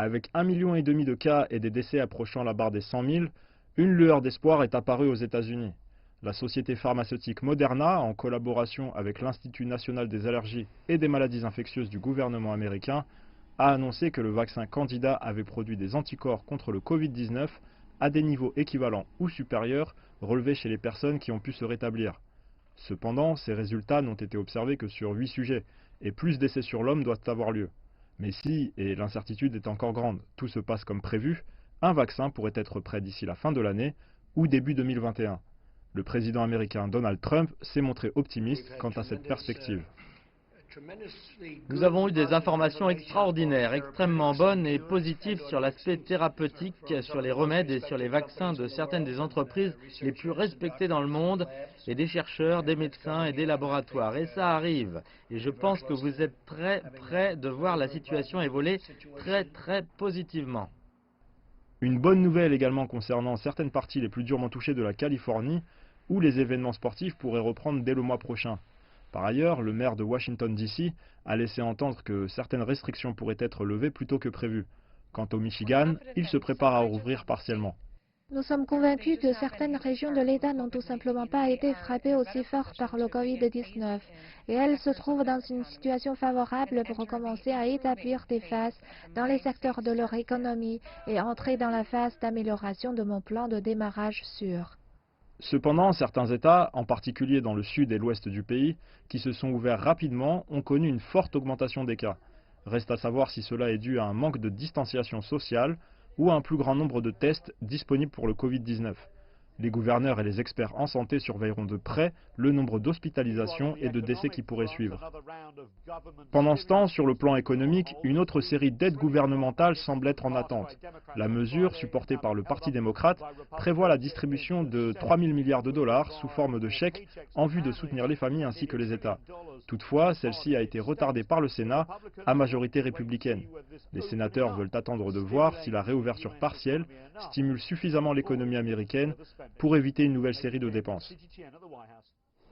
Avec 1,5 million de cas et des décès approchant la barre des 100 000, une lueur d'espoir est apparue aux États-Unis. La société pharmaceutique Moderna, en collaboration avec l'Institut national des allergies et des maladies infectieuses du gouvernement américain, a annoncé que le vaccin candidat avait produit des anticorps contre le Covid-19 à des niveaux équivalents ou supérieurs relevés chez les personnes qui ont pu se rétablir. Cependant, ces résultats n'ont été observés que sur 8 sujets, et plus d'essais sur l'homme doivent avoir lieu. Mais si, et l'incertitude est encore grande, tout se passe comme prévu, un vaccin pourrait être prêt d'ici la fin de l'année ou début 2021. Le président américain Donald Trump s'est montré optimiste quant à cette perspective. Nous avons eu des informations extraordinaires, extrêmement bonnes et positives sur l'aspect thérapeutique, sur les remèdes et sur les vaccins de certaines des entreprises les plus respectées dans le monde, et des chercheurs, des médecins et des laboratoires. Et ça arrive. Et je pense que vous êtes très près de voir la situation évoluer très positivement. Une bonne nouvelle également concernant certaines parties les plus durement touchées de la Californie, où les événements sportifs pourraient reprendre dès le mois prochain. Par ailleurs, le maire de Washington DC a laissé entendre que certaines restrictions pourraient être levées plus tôt que prévu. Quant au Michigan, il se prépare à rouvrir partiellement. Nous sommes convaincus que certaines régions de l'État n'ont tout simplement pas été frappées aussi fort par le Covid-19 et elles se trouvent dans une situation favorable pour commencer à établir des phases dans les secteurs de leur économie et entrer dans la phase d'amélioration de mon plan de démarrage sûr. Cependant, certains États, en particulier dans le sud et l'ouest du pays, qui se sont ouverts rapidement, ont connu une forte augmentation des cas. Reste à savoir si cela est dû à un manque de distanciation sociale ou à un plus grand nombre de tests disponibles pour le Covid-19. Les gouverneurs et les experts en santé surveilleront de près le nombre d'hospitalisations et de décès qui pourraient suivre. Pendant ce temps, sur le plan économique, une autre série d'aides gouvernementales semble être en attente. La mesure, supportée par le Parti démocrate, prévoit la distribution de 3 000 milliards de dollars sous forme de chèques en vue de soutenir les familles ainsi que les États. Toutefois, celle-ci a été retardée par le Sénat à majorité républicaine. Les sénateurs veulent attendre de voir si la réouverture partielle stimule suffisamment l'économie américaine pour éviter une nouvelle série de dépenses.